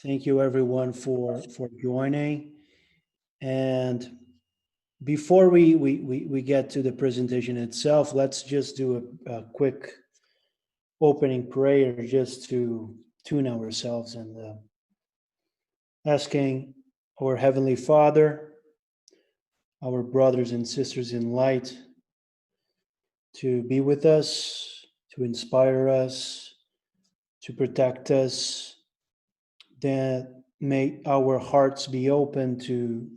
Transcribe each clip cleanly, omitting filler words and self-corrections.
Thank you everyone for joining. And before we get to the presentation itself, let's just do a quick opening prayer just to tune ourselves and asking our Heavenly Father, our brothers and sisters in light, to be with us, to inspire us, to protect us, that may our hearts be open to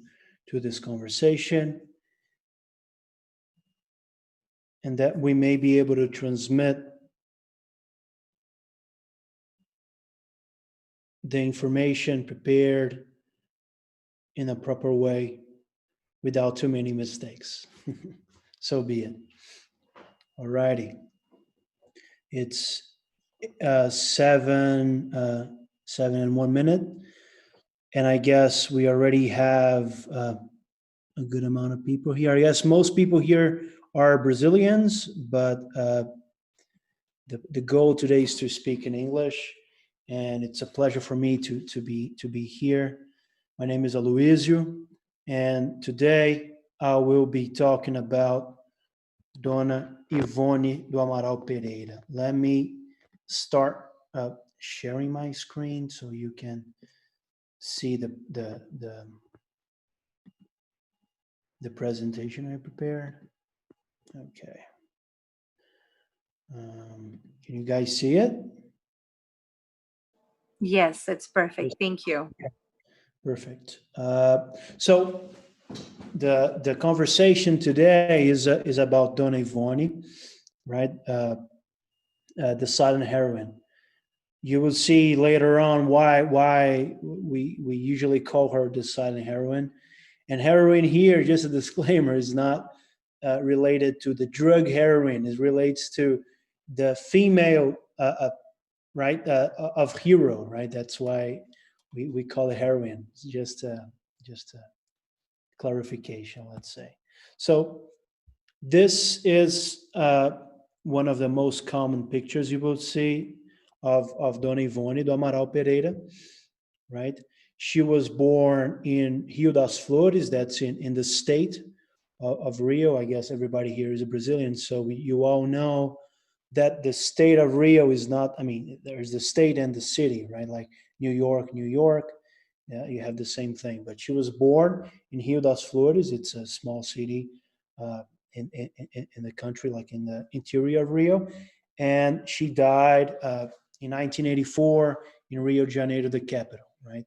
this conversation, and that we may be able to transmit the information prepared in a proper way without too many mistakes. So be it. All righty. It's 7:01, and I guess we already have a good amount of people here. I guess most people here are Brazilians, but the goal today is to speak in English, and it's a pleasure for me to be here. My name is Aluizio, and today I will be talking about Dona Yvonne do Amaral Pereira. Let me start sharing my screen so you can see the presentation I prepared. Okay. Can you guys see it? Yes, it's perfect. Thank you. Perfect. So the conversation today is about Dona Yvonne, right? The silent heroine. You will see later on why we usually call her the silent heroine. And heroin here, just a disclaimer, is not related to the drug heroin. It relates to the female, right, of hero, right? That's why we call it heroin. It's just a clarification, let's say. So this is one of the most common pictures you will see of Dona Yvonne do Amaral Pereira, right? She was born in Rio das Flores, that's in the state of Rio. I guess everybody here is a Brazilian, so you all know that the state of Rio is not, I mean, there's the state and the city, right? Like New York, yeah, you have the same thing. But she was born in Rio das Flores. It's a small city in the country, like in the interior of Rio. And she died in 1984 in Rio de Janeiro, the capital, right?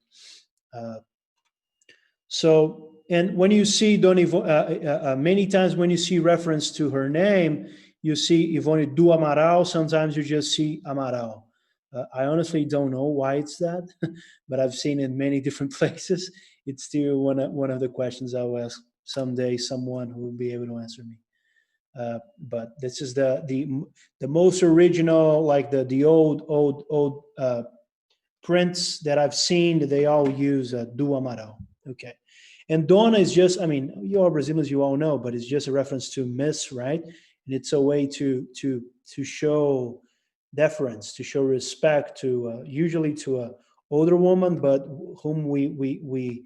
So, and when you see Dona Yvonne, many times when you see reference to her name, you see Yvonne do Amaral. Sometimes you just see Amaral. I honestly don't know why it's that, but I've seen it in many different places. It's still one of the questions I'll ask someday. Someone who will be able to answer me. But this is the most original, like the old prints that I've seen. They all use do Amaral. Okay. And Dona is just, I mean, you all Brazilians, you all know, but it's just a reference to Miss, right? And it's a way to show deference, to show respect to usually to a older woman, but whom we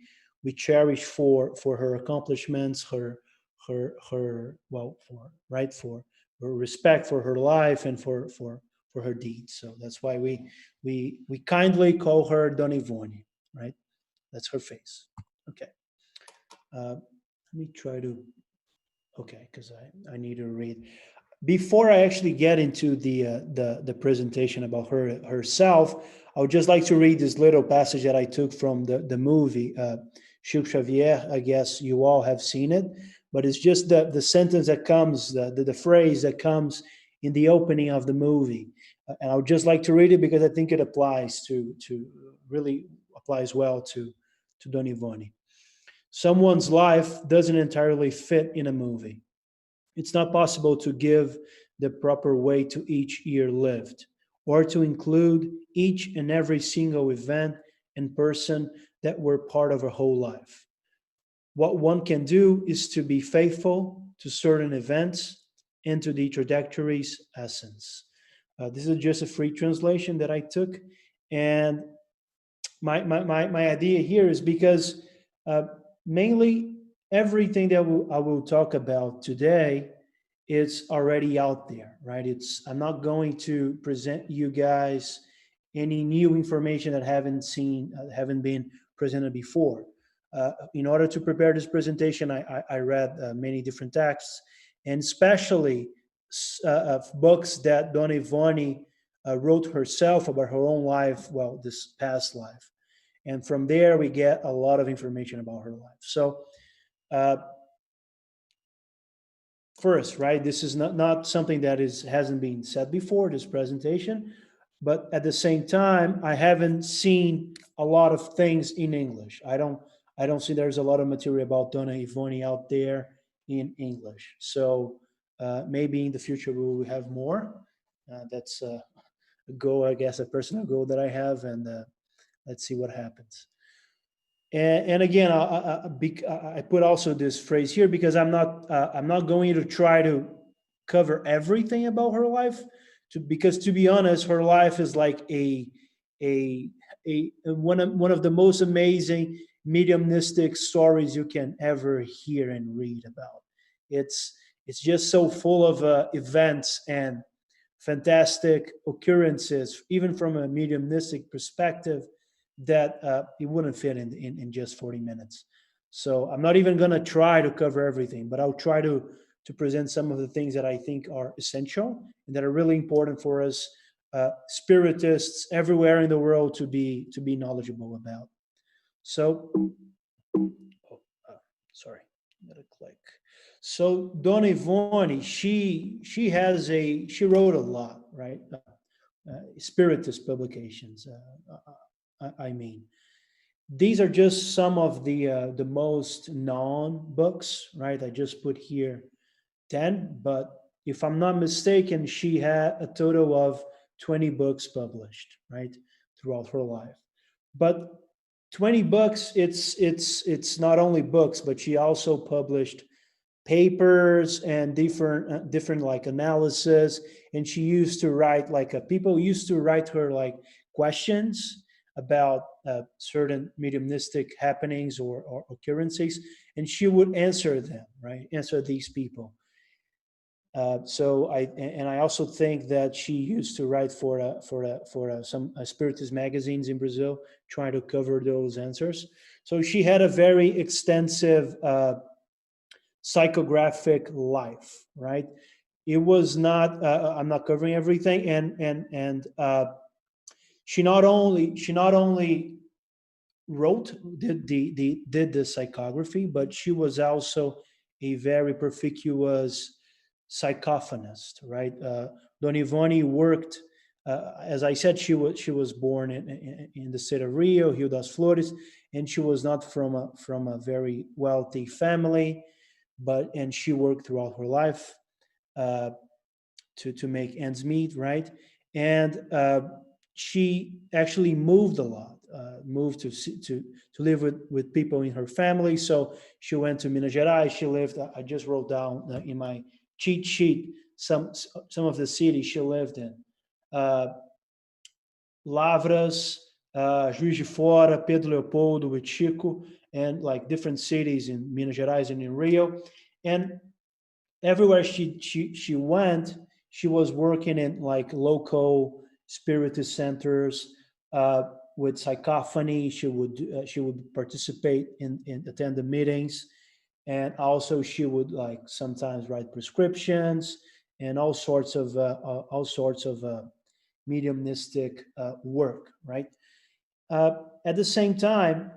cherish for her accomplishments, her well, for right, for her respect for her life and for her deeds. So that's why we kindly call her Dona Yvonne, right? That's her face. Okay. Let me try to, okay, because I need to read. Before I actually get into the presentation about herself, I would just like to read this little passage that I took from the movie, Chico Xavier. I guess you all have seen it, but it's just the sentence that comes, the phrase that comes in the opening of the movie. And I would just like to read it because I think it applies really applies well to Dona Yvonne. Someone's life doesn't entirely fit in a movie. It's not possible to give the proper weight to each year lived, or to include each and every single event and person that were part of her whole life. What one can do is to be faithful to certain events and to the trajectory's essence. This is just a free translation that I took, and my idea here is because uh, mainly everything that I will talk about today is already out there, right? I'm not going to present you guys any new information that haven't been presented before. In order to prepare this presentation, I read many different texts, and especially books that Dona Ivone wrote herself about her own life, well, this past life. And from there, we get a lot of information about her life. So, uh, first, right, this is not something that hasn't been said before, this presentation, but at the same time, I haven't seen a lot of things in English. I don't see there's a lot of material about Dona Ivone out there in English. So maybe in the future we will have more. That's a goal, I guess, a personal goal that I have, and let's see what happens. And again, I put also this phrase here because I'm not going to try to cover everything about her life, because to be honest, her life is like a one of the most amazing mediumistic stories you can ever hear and read about. It's just so full of events and fantastic occurrences, even from a mediumistic perspective, that it wouldn't fit in just 40 minutes. So I'm not even going to try to cover everything, but I'll try to present some of the things that I think are essential and that are really important for us spiritists everywhere in the world to be knowledgeable about. So, oh, uh, sorry, I'm gonna click. So Dona Ivone, she wrote a lot, right? Spiritist Publications. I mean, these are just some of the most known books, right? I just put here 10, but if I'm not mistaken, she had a total of 20 books published, right, throughout her life. But 20 books, it's not only books, but she also published papers and different like analysis. And she used to write like people used to write her like questions about certain mediumistic happenings or occurrences, and she would answer them, right, answer these people. I also think that she used to write for some spiritist magazines in Brazil, trying to cover those answers. So she had a very extensive psychographic life, right? It was not. I'm not covering everything, and she not only wrote did the psychography, but she was also a very perspicuous psychophonist, right? Don Ivone worked, as I said, she was born in the state of Rio, Rio das Flores, and she was not from a very wealthy family, and she worked throughout her life uh, to make ends meet, right? And she actually moved a lot, moved to live with people in her family. So she went to Minas Gerais. She lived. I just wrote down in my cheat sheet some of the cities she lived in. Uh, Lavras, Juiz de Fora, Pedro Leopoldo with Chico, and like different cities in Minas Gerais and in Rio. And everywhere she went, she was working in like local spiritist centers with psychophony. She would participate in attend the meetings, and also she would like sometimes write prescriptions and all sorts of mediumistic work, right? At the same time,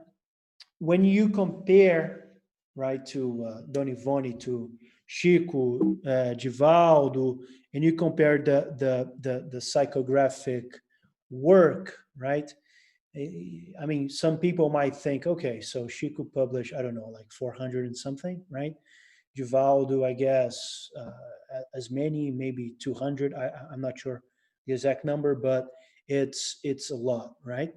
when you compare, right, to Don Ivone, to Chico, Divaldo, and you compare the psychographic work, right? I mean, some people might think, okay, so Chico published, I don't know, like 400 and something, right? Divaldo, I guess, as many, maybe 200. I'm not sure the exact number, but it's a lot, right?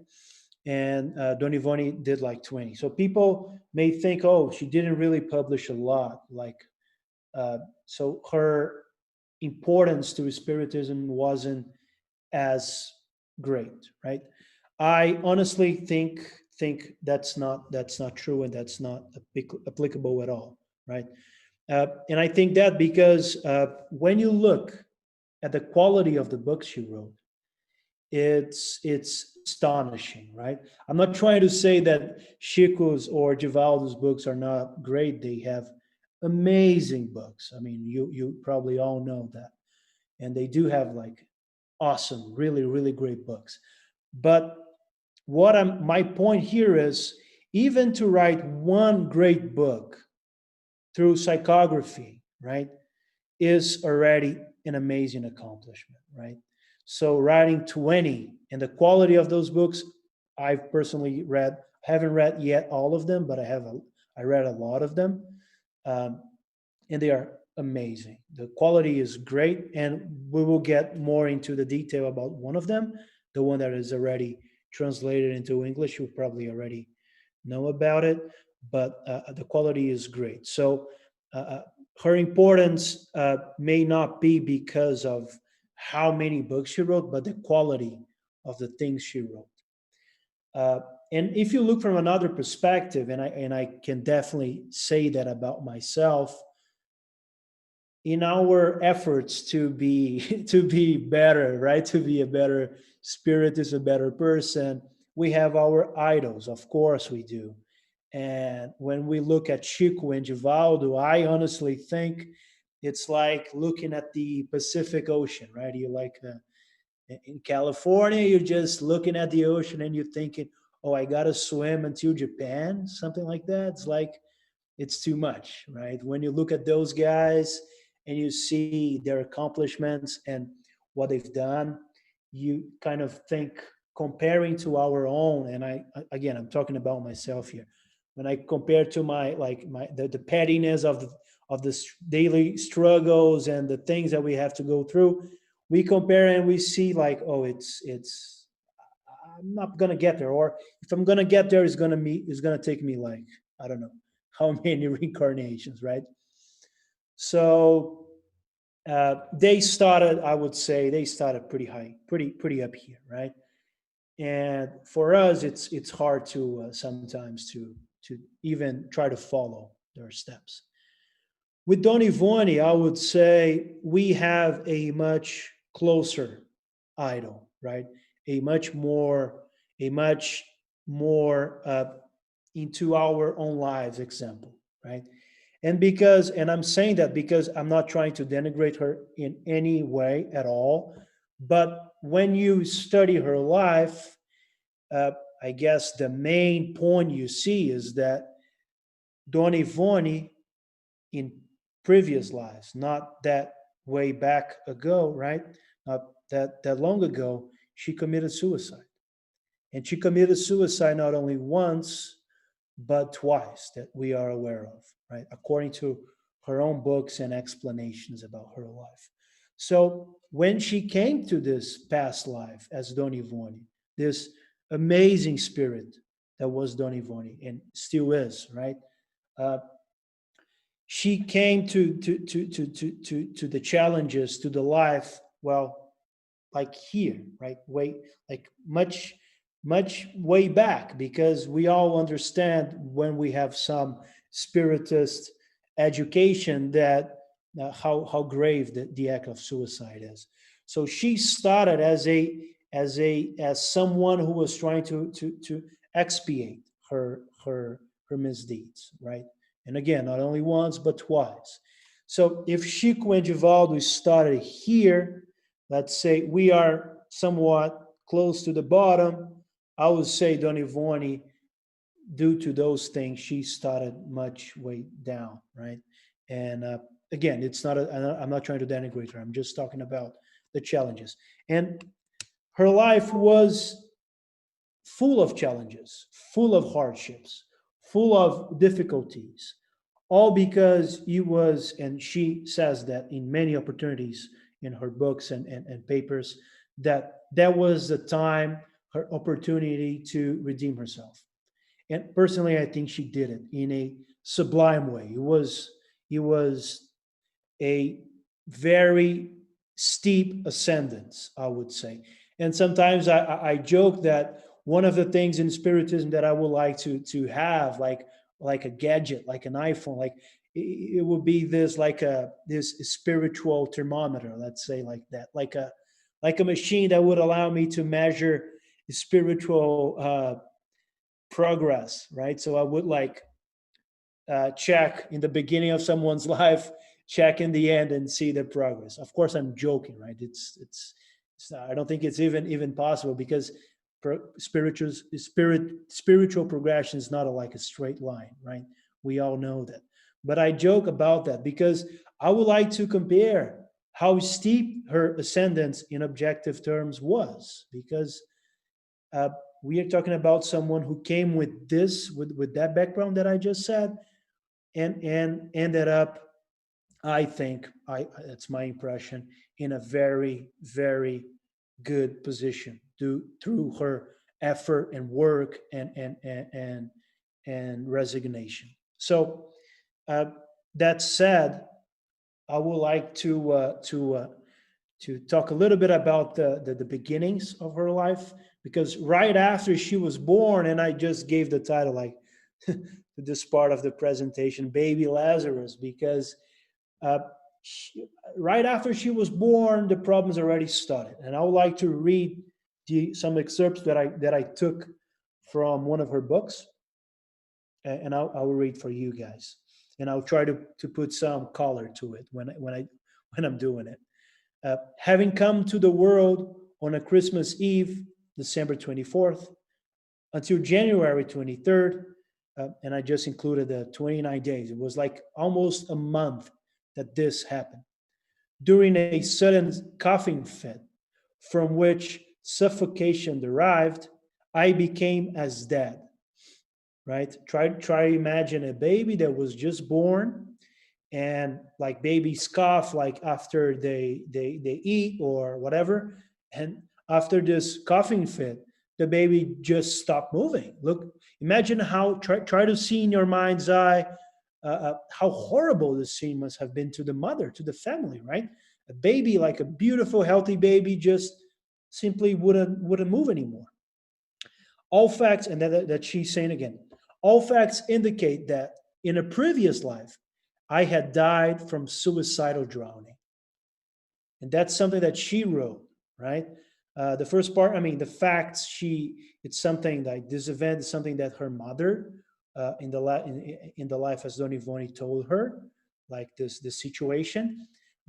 And Don Ivone did like 20. So people may think, oh, she didn't really publish a lot. Like, so her importance to Spiritism wasn't as great, right? I honestly think that's not true, and that's not applicable at all, right? And I think that because when you look at the quality of the books she wrote, it's astonishing, right? I'm not trying to say that Chico's or Givaldo's books are not great. They have amazing books. I mean, you probably all know that, and they do have like awesome, really great books. But my point here is, even to write one great book through psychography, right, is already an amazing accomplishment, right? So writing 20, and the quality of those books, I've personally read, haven't read yet all of them, but I read a lot of them, um, and they are amazing. The quality is great, and we will get more into the detail about one of them, the one that is already translated into English. You probably already know about it, but the quality is great. So uh, her importance may not be because of how many books she wrote, but the quality of the things she wrote. Uh, and if you look from another perspective, and I can definitely say that about myself, in our efforts to be to be better, right, to be a better spiritist, a better person, we have our idols, of course we do. And when we look at Chico and Givaldo, I honestly think it's like looking at the Pacific Ocean, right? You like in California, you're just looking at the ocean and you're thinking, oh, I gotta swim until Japan, something like that. It's like it's too much, right? When you look at those guys and you see their accomplishments and what they've done, you kind of think, comparing to our own. And again, I'm talking about myself here. When I compare to my like my the pettiness of the daily struggles and the things that we have to go through, we compare and we see like, oh, it's I'm not gonna get there, or if I'm gonna get there, it's gonna take me like, I don't know how many reincarnations, right? So they started, I would say, they started pretty high, pretty up here, right? And for us, it's hard to sometimes to even try to follow their steps. With Don Ivone, I would say we have a much closer idol, right? A much more, a much more into our own lives example, right? And I'm saying that because I'm not trying to denigrate her in any way at all, but when you study her life, uh, I guess the main point you see is that Don Ivone in previous lives, not that way back ago, right? Not that long ago, she committed suicide. And she committed suicide not only once, but twice that we are aware of, right? According to her own books and explanations about her life. So when she came to this past life as Don Ivone, this amazing spirit that was Don Ivone and still is, right? Uh, she came to the challenges, to the life, well, like here, right? Way, like much way back, because we all understand when we have some spiritist education that how grave the act of suicide is. So she started as someone who was trying to expiate her misdeeds, right? And again, not only once but twice. So if Chico and Givaldo started here, let's say we are somewhat close to the bottom, I would say Don Ivone, due to those things, she started much way down, right? And again, I'm not trying to denigrate her. I'm just talking about the challenges. And her life was full of challenges, full of hardships, full of difficulties, all because he was, and she says that in many opportunities in her books and papers, that was the time, her opportunity to redeem herself. And personally, I think she did it in a sublime way. It was a very steep ascendance, I would say. And sometimes I joke that one of the things in Spiritism that I would like to have, like a gadget, like an iPhone, like it would be this like a this spiritual thermometer, let's say, like that, like a machine that would allow me to measure spiritual progress, right? So I would like check in the beginning of someone's life, check in the end, and see the progress. Of course, I'm joking, right? It's I don't think it's even possible because spiritual progression is not like a straight line, right? We all know that. But I joke about that because I would like to compare how steep her ascendance in objective terms was, because uh, we are talking about someone who came with with that background that I just said, and ended up, I think, I that's my impression, in a very good position through her effort and work and resignation. So uh, that said, I would like to talk a little bit about the beginnings of her life, because right after she was born, and I just gave the title like to this part of the presentation, Baby Lazarus, because uh, right after she was born, the problems already started. And I would like to read some excerpts that I took from one of her books, and I will read for you guys, and I'll try to put some color to it when I'm doing it. Having come to the world on a Christmas Eve, December 24th, until January 23rd, and I just included the 29 days. It was like almost a month that this happened. During a sudden coughing fit, from which suffocation derived, I became as dead. Right? Try to imagine a baby that was just born, and like babies cough like after they eat or whatever, and after this coughing fit, the baby just stopped moving. Look, imagine how, try to see in your mind's eye how horrible this scene must have been to the mother, to the family, right? A baby, like a beautiful healthy baby, just simply wouldn't move anymore. All facts, and that she's saying again, all facts indicate that in a previous life, I had died from suicidal drowning. And that's something that she wrote, right? The first part, I mean, the facts, it's something like this event is something that her mother in the life as Don Yvonne told her, like this situation.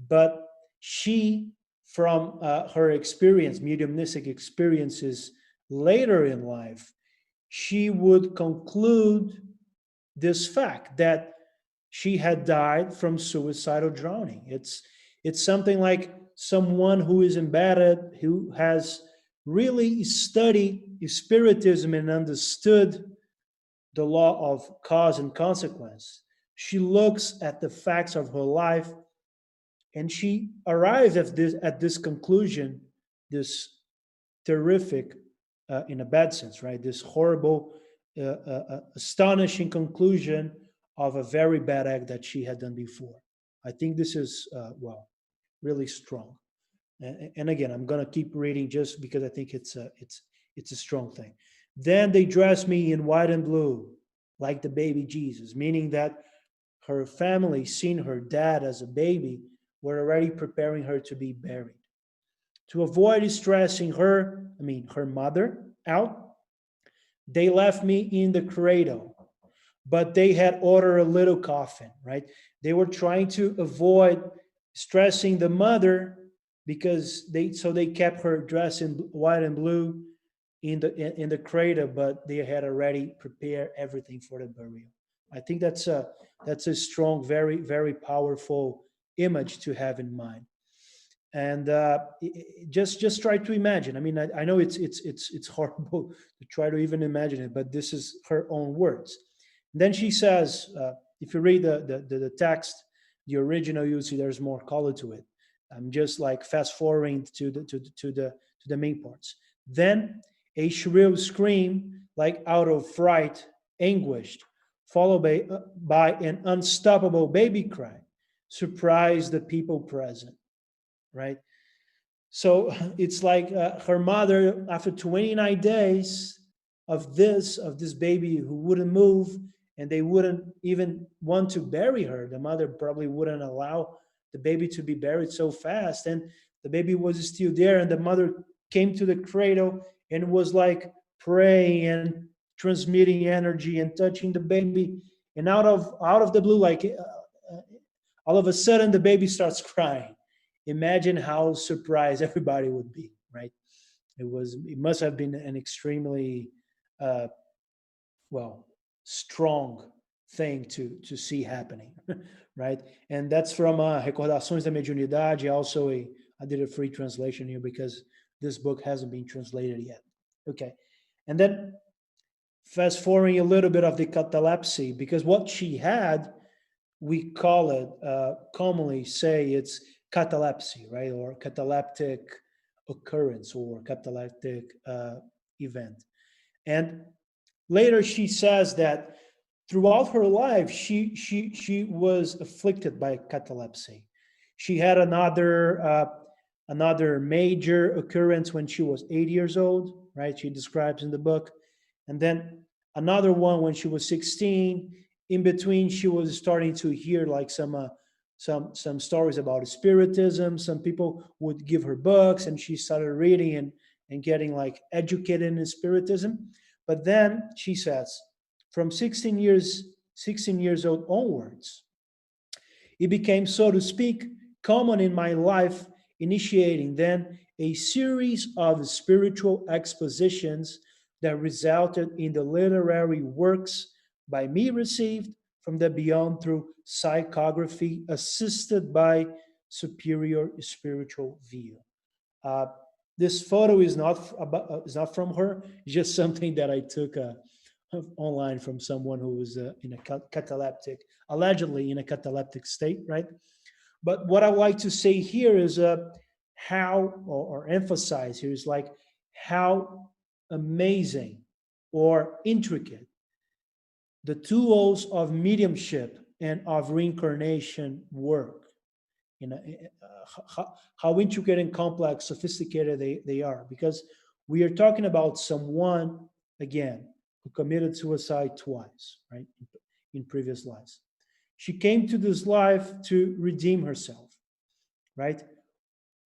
But she, from her experience, mediumistic experiences later in life, she would conclude this fact that she had died from suicidal drowning. It's something like someone who is embedded, who has really studied spiritism and understood the law of cause and consequence. She looks at the facts of her life, and she arrives at this conclusion, this terrific, in a bad sense, right? This horrible, astonishing conclusion of a very bad act that she had done before. I think this is, well, really strong. And again, I'm gonna keep reading just because I think it's a strong thing. Then they dressed me in white and blue, like the baby Jesus, meaning that her family, seeing her dad as a baby, were already preparing her to be buried. To avoid stressing her, I mean her mother, out, they left me in the cradle, but they had ordered a little coffin, right? They were trying to avoid stressing the mother, because they kept her dressed in white and blue in the cradle, but they had already prepared everything for the burial. I think that's a strong, very powerful image to have in mind. And just try to imagine. I mean, I know it's horrible to try to even imagine it, but this is her own words. And then she says, if you read the text, the original, you'll see there's more color to it. I'm just like fast forwarding to the main parts. Then a shrill scream, like out of fright, anguished, followed by an unstoppable baby cry, surprised the people present. Right? So it's like her mother, after 29 days, of this baby who wouldn't move, and they wouldn't even want to bury her. The mother probably wouldn't allow the baby to be buried so fast, and the baby was still there, and the mother came to the cradle and was like praying and transmitting energy and touching the baby, and out of the blue, like all of a sudden the baby starts crying. Imagine how surprised everybody would be, right? It must have been an extremely uh, well, strong thing to see happening, right? And that's from Recordações da Mediunidade. Also, I did a free translation here because this book hasn't been translated yet. Okay, and then fast forwarding a little bit of the catalepsy, because what she had, we call it commonly say it's catalepsy, right, or cataleptic occurrence or cataleptic event. And later she says that throughout her life she was afflicted by catalepsy. She had another major occurrence when she was 8 years old, right? She describes in the book, and then another one when she was 16. In between, she was starting to hear like some stories about spiritism. Some people would give her books, and she started reading and getting like educated in spiritism. But then she says, from 16 years old onwards, it became, so to speak, common in my life, initiating then a series of spiritual expositions that resulted in the literary works by me received from the beyond through psychography, assisted by superior spiritual view. Uh, this photo is not from her; it's just something that I took online from someone who was in a cataleptic, allegedly in a cataleptic state, right? But what I like to say here is how, or emphasize here, is like how amazing or intricate the tools of mediumship and of reincarnation work. You know, how intricate and complex, sophisticated they are, because we are talking about someone, again, who committed suicide twice, right, in previous lives. She came to this life to redeem herself, right?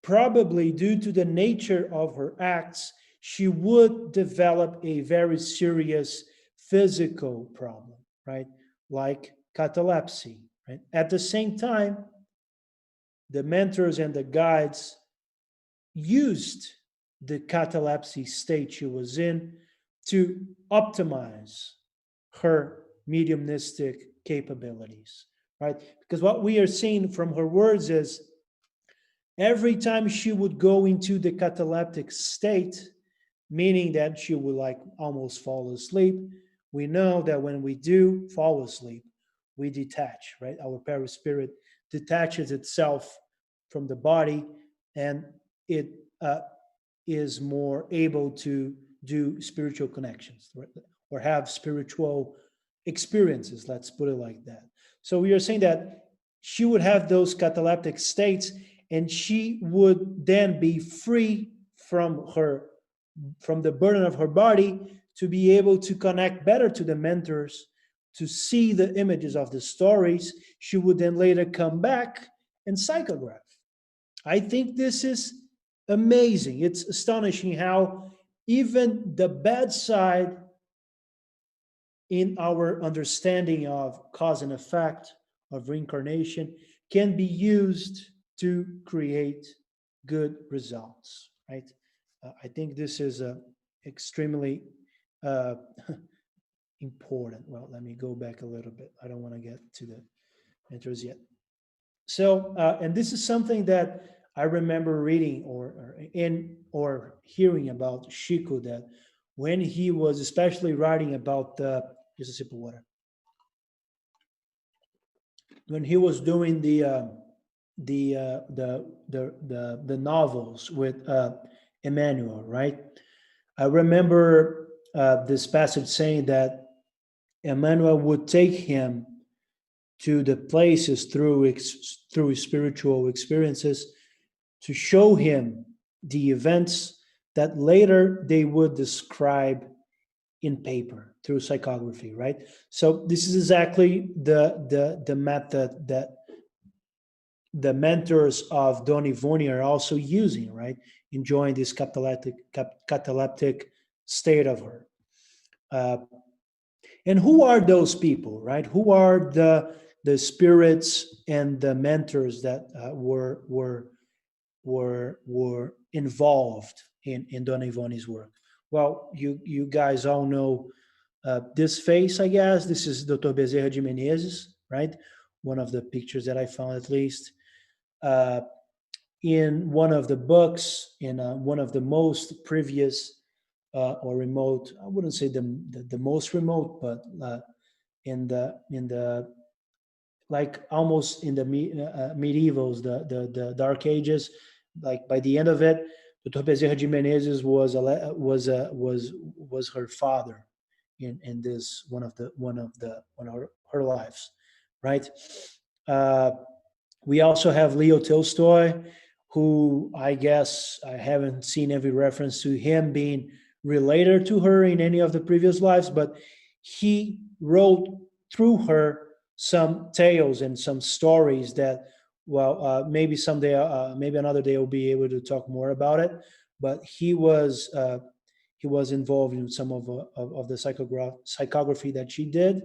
Probably due to the nature of her acts, she would develop a very serious physical problem, right? Like catalepsy, right? At the same time, the mentors and the guides used the catalepsy state she was in to optimize her mediumistic capabilities, right? Because what we are seeing from her words is every time she would go into the cataleptic state, meaning that she would like almost fall asleep, we know that when we do fall asleep, we detach, right? Our perispirit detaches itself from the body, and it is more able to do spiritual connections, right? Or have spiritual experiences, let's put it like that. So we are saying that she would have those cataleptic states, and she would then be free from the burden of her body, to be able to connect better to the mentors, to see the images of the stories. She would then later come back and psychograph. I think this is amazing. It's astonishing how even the bad side in our understanding of cause and effect, of reincarnation, can be used to create good results, right? I think this is extremely uh, important. Well, let me go back a little bit. I don't want to get to the enters yet. So, and this is something that I remember reading or hearing about Chico, that when he was especially writing about just a sip of water, when he was doing the novels with Emmanuel, right? I remember this passage saying that Emmanuel would take him to the places through spiritual experiences to show him the events that later they would describe in paper through psychography, right? So this is exactly the method that the mentors of Don Yvonne are also using, right? Enjoying this cataleptic state of her. And who are those people, right? Who are the spirits and the mentors that were involved in Dona Yvonne's work? Well, you guys all know this face, I guess. This is Dr. Bezerra de Menezes, right? One of the pictures that I found, at least. In one of the books, in one of the most previous or remote, I wouldn't say the most remote, but in the like almost in the medievals, the Dark Ages, like by the end of it, Dr. Bezerra de Menezes was her father in this one of her lives, right? We also have Leo Tolstoy, who I guess I haven't seen every reference to him being related to her in any of the previous lives, but he wrote through her some tales and some stories that, well, maybe someday, maybe another day, we'll be able to talk more about it. But he was involved in some of the psychography that she did,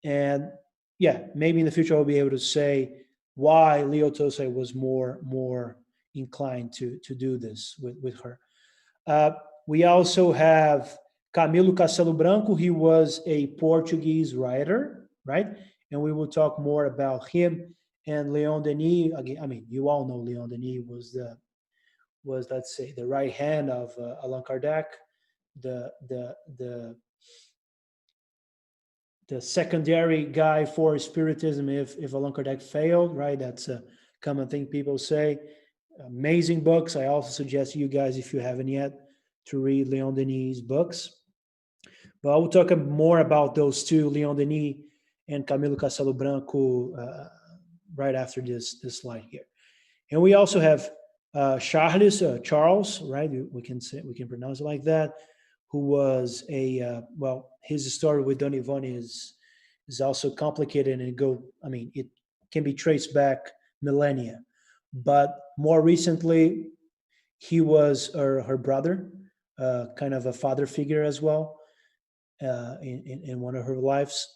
and yeah, maybe in the future I'll be able to say why Leo Tolstoy was more inclined to do this with her. We also have Camilo Castelo Branco. He was a Portuguese writer, right? And we will talk more about him and Leon Denis. Again, I mean, you all know Leon Denis was, let's say, the right hand of Allan Kardec, the secondary guy for Spiritism if Allan Kardec failed, right? That's a common thing people say. Amazing books. I also suggest you guys, if you haven't yet, to read Leon Denis' books. But I will talk more about those two, Leon Denis and Camilo Castelo Branco, right after this slide here. And we also have Charles, right? We can pronounce it like that, who was his story with Don Yvonne is also complicated, and it can be traced back millennia. But more recently, he was her brother, kind of a father figure as well, in one of her lives.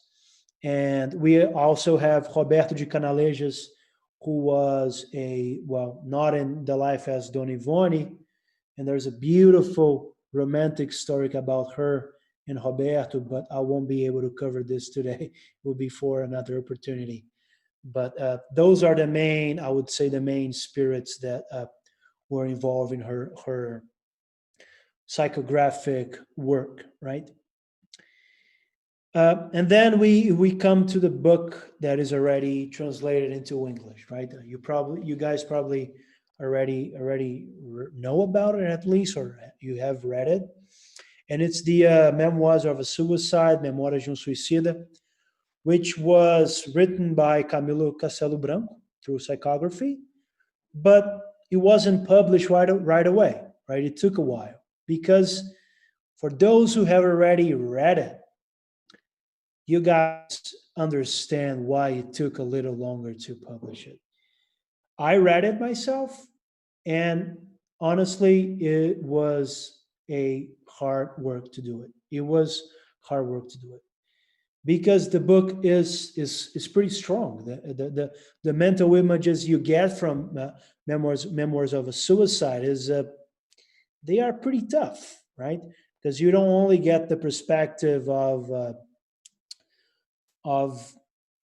And we also have Roberto de Canalejas, who was not in the life as Don Yvonne, and there's a beautiful romantic story about her and Roberto, but I won't be able to cover this today. It will be for another opportunity. But those are the main spirits that were involved in her psychographic work, right? And then we come to the book that is already translated into English, right? You guys probably already know about it, at least, or you have read it. And it's the Memoirs of a Suicide, Memórias de Suicida, which was written by Camilo Castelo Branco through psychography, but it wasn't published right away, right? It took a while, because for those who have already read it, you guys understand why it took a little longer to publish it. I read it myself, and honestly, it was a hard work to do it. It was hard work to do it, because the book is pretty strong. The mental images you get from memoirs of a suicide they are pretty tough, right? Because you don't only get the perspective of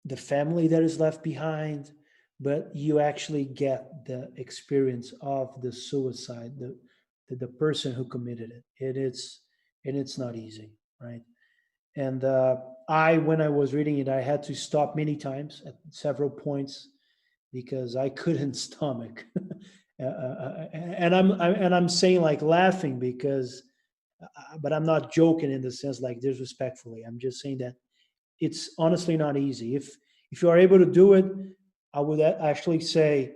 the family that is left behind, but you actually get the experience of the suicide, the person who committed it. It's not easy, right? And when I was reading it, I had to stop many times at several points because I couldn't stomach. And I'm saying, like, laughing because, but I'm not joking in the sense like disrespectfully. I'm just saying that it's honestly not easy. If you are able to do it, I would actually say,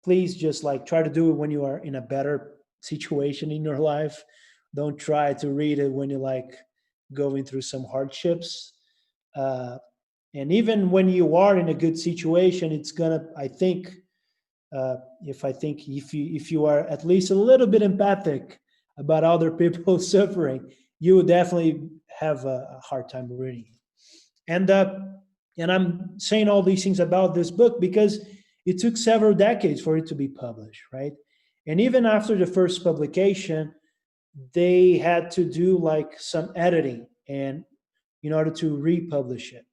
please just like try to do it when you are in a better situation in your life. Don't try to read it when you're like going through some hardships. And even when you are in a good situation, it's gonna, I think, if you are at least a little bit empathic about other people suffering, you would definitely have a hard time reading it. And I'm saying all these things about this book because it took several decades for it to be published, right? And even after the first publication, they had to do like some editing and in order to republish it.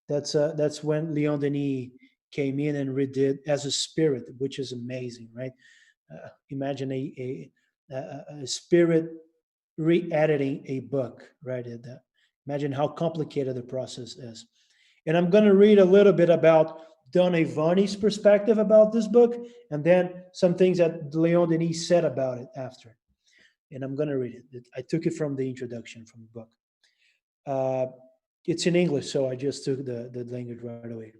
That's when Leon Denis came in and redid as a spirit, which is amazing, right? Imagine a spirit re-editing a book, right? Imagine how complicated the process is. And I'm going to read a little bit about Don Yvonne's perspective about this book, and then some things that Leon Denis said about it after. And I'm going to read it. I took it from the introduction from the book. Uh, it's in English, so I just took the language right away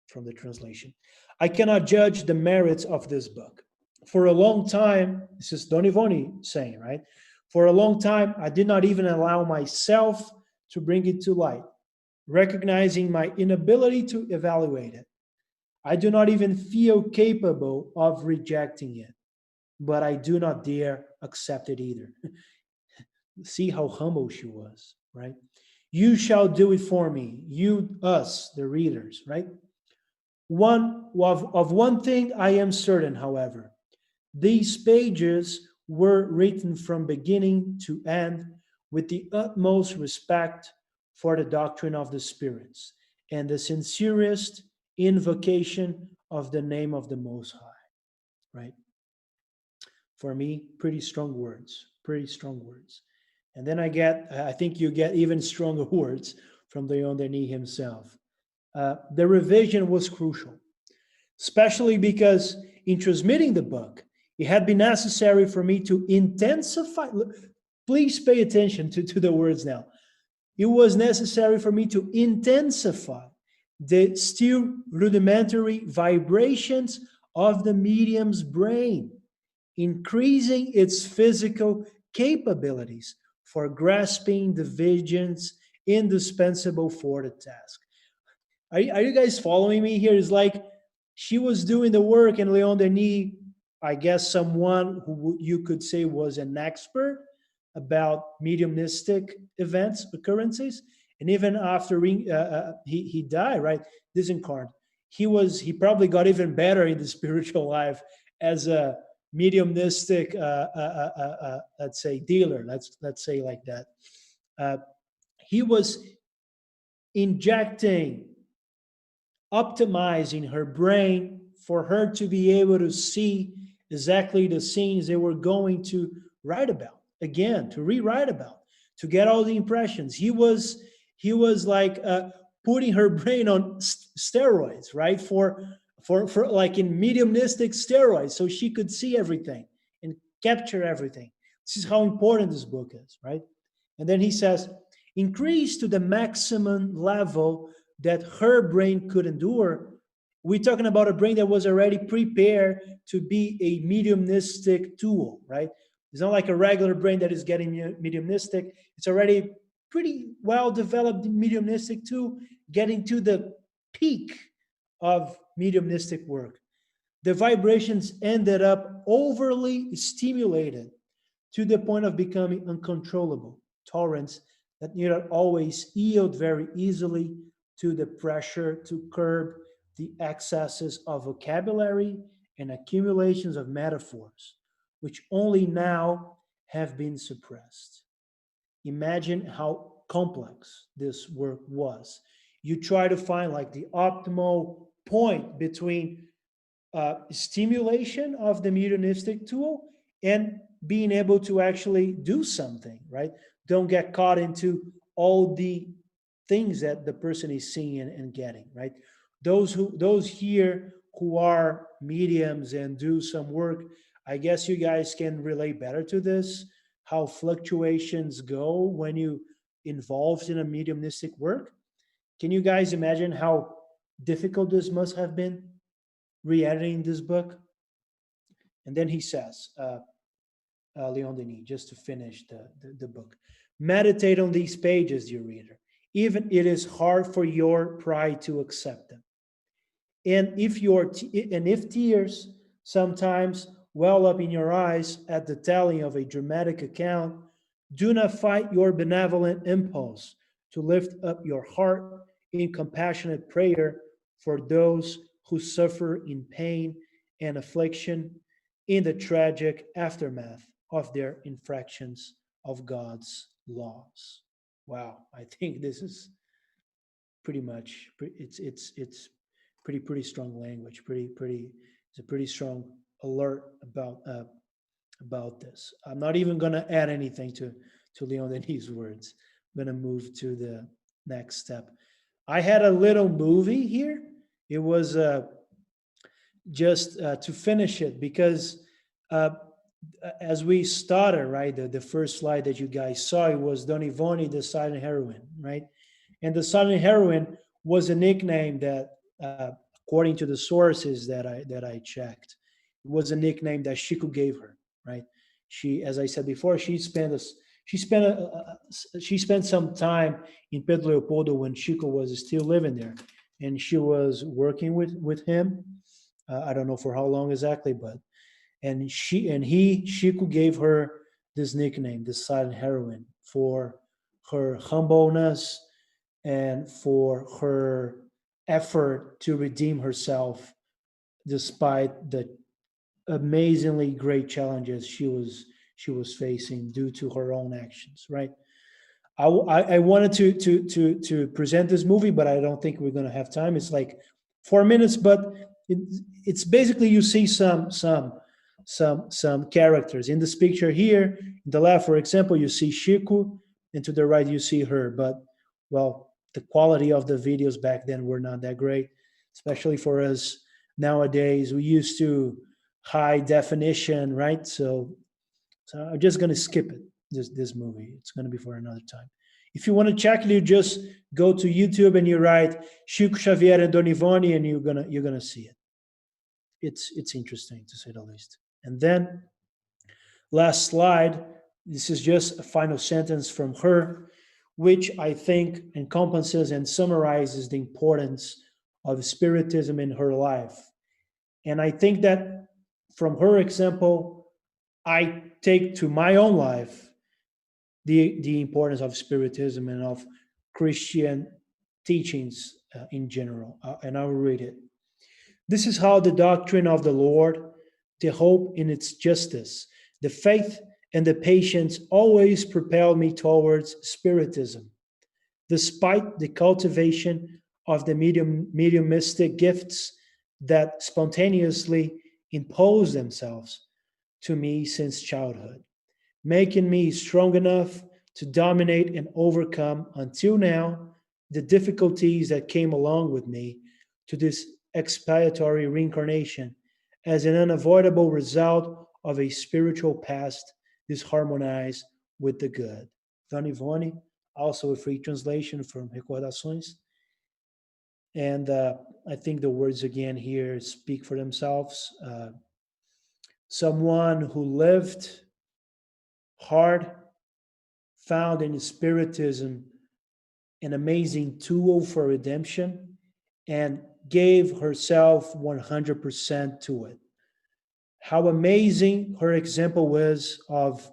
from the translation. I cannot judge the merits of this book. For a long time, this is Don Yvonne saying, right? For a long time, I did not even allow myself to bring it to light, recognizing my inability to evaluate it. I do not even feel capable of rejecting it, but I do not dare accept it either. See how humble she was, right? You shall do it for me, you, us, the readers, right? Of one thing I am certain, however, these pages were written from beginning to end with the utmost respect for the doctrine of the spirits and the sincerest invocation of the name of the Most High, right? For me, pretty strong words, pretty strong words. And then I think you get even stronger words from Leon Denis himself. The revision was crucial, especially because in transmitting the book, it had been necessary for me to intensify. Please pay attention to the words now. It was necessary for me to intensify the still rudimentary vibrations of the medium's brain, increasing its physical capabilities for grasping the visions indispensable for the task. Are you guys following me here? It's like she was doing the work, and Leon Denis, I guess someone who you could say was an expert about mediumistic events, occurrences, and even after he died, right, disincarnate, he probably got even better in the spiritual life as a mediumistic, let's say, dealer. Let's say like that. Uh, he was injecting, optimizing her brain for her to be able to see exactly the scenes they were going to write about again, to rewrite about, to get all the impressions. He was like putting her brain on steroids, right? For like in mediumistic steroids, so she could see everything and capture everything. This is how important this book is, right? And then he says, increase to the maximum level that her brain could endure. We're talking about a brain that was already prepared to be a mediumistic tool, right? It's not like a regular brain that is getting mediumistic. It's already pretty well developed mediumistic tool, getting to the peak of mediumistic work. The vibrations ended up overly stimulated to the point of becoming uncontrollable torrents that need not always yield very easily to the pressure to curb the excesses of vocabulary and accumulations of metaphors, which only now have been suppressed. Imagine how complex this work was. You try to find like the optimal point between stimulation of the mediumistic tool and being able to actually do something, right? Don't get caught into all the things that the person is seeing and getting, right? Those here who are mediums and do some work, I guess you guys can relate better to this, how fluctuations go when you involved in a mediumistic work. Can you guys imagine how difficult this must have been re-editing this book? And then he says, Leon Denis, just to finish the book. Meditate on these pages, dear reader, even it is hard for your pride to accept them. And if tears sometimes well up in your eyes at the telling of a dramatic account, do not fight your benevolent impulse to lift up your heart in compassionate prayer for those who suffer in pain and affliction in the tragic aftermath of their infractions of God's laws. Wow, I think this is pretty much it's pretty strong language. It's a pretty strong alert about this. I'm not even going to add anything to Leon Denis' words. I'm going to move to the next step. I had a little movie here. It was just to finish it because as we started, right, the first slide that you guys saw, it was Don Yvonne, the silent heroine, right? And the silent heroine was a nickname that, according to the sources that I checked, it was a nickname that Chico gave her, right? She, as I said before, she spent some time in Pedro Leopoldo when Chico was still living there, and she was working with him. I don't know for how long exactly, but Chico gave her this nickname, the silent heroine, for her humbleness and for her effort to redeem herself despite the amazingly great challenges she was facing due to her own actions, right? I wanted to present this movie, but I don't think we're going to have time. It's like 4 minutes, but it's basically you see some characters in this picture here. In the left, for example, you see Chico, and to the right you see her. But well, the quality of the videos back then were not that great, especially for us nowadays. We used to high definition, right? So I'm just going to skip it. This movie. It's going to be for another time. If you want to check it, you just go to YouTube and you write Chico Xavier and Don Yvonne, and you're gonna see it. It's interesting to say the least. And then last slide. This is just a final sentence from her, which I think encompasses and summarizes the importance of Spiritism in her life. And I think that from her example, I take to my own life the importance of Spiritism and of Christian teachings in general. And I will read it. This is how the doctrine of the Lord, the hope in its justice, the faith and the patience always propel me towards Spiritism, despite the cultivation of the mediumistic gifts that spontaneously impose themselves to me since childhood, making me strong enough to dominate and overcome until now the difficulties that came along with me to this expiatory reincarnation as an unavoidable result of a spiritual past disharmonized with the good. Don Yvonne, also a free translation from Recordações. And I think the words again here speak for themselves. Someone who lived hard, found in Spiritism an amazing tool for redemption, and gave herself 100% to it. How amazing her example was of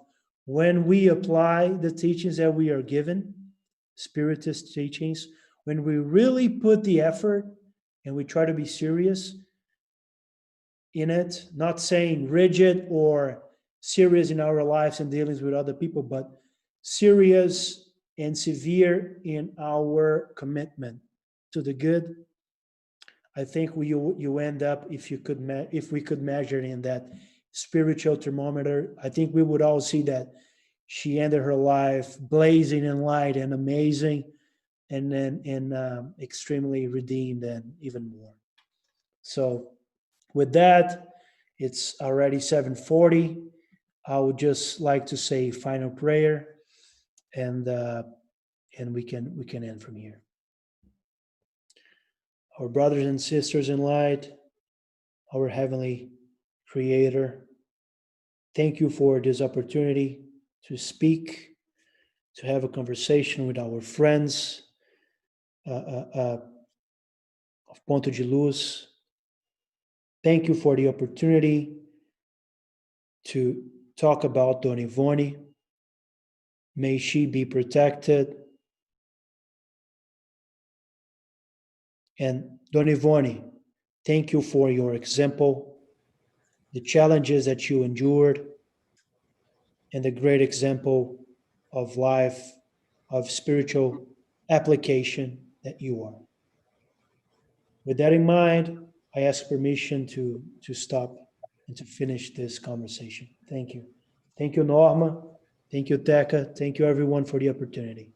when we apply the teachings that we are given, Spiritist teachings, when we really put the effort and we try to be serious in it, not saying rigid or serious in our lives and dealings with other people, but serious and severe in our commitment to the good. I think you end up, if we could measure it in that spiritual thermometer, I think we would all see that she ended her life blazing in light and amazing, and then extremely redeemed and even more. So with that, it's already 7:40. I would just like to say final prayer, and we can end from here. Our brothers and sisters in light, our heavenly Creator, thank you for this opportunity to speak to have a conversation with our friends of Ponto de Luz. Thank you for the opportunity to talk about Dona Yvonne. May she be protected. And Dona Yvonne, thank you for your example, the challenges that you endured, and the great example of life, of spiritual application that you are. With that in mind, I ask permission to stop and to finish this conversation. Thank you. Thank you, Norma. Thank you, Teca. Thank you, everyone, for the opportunity.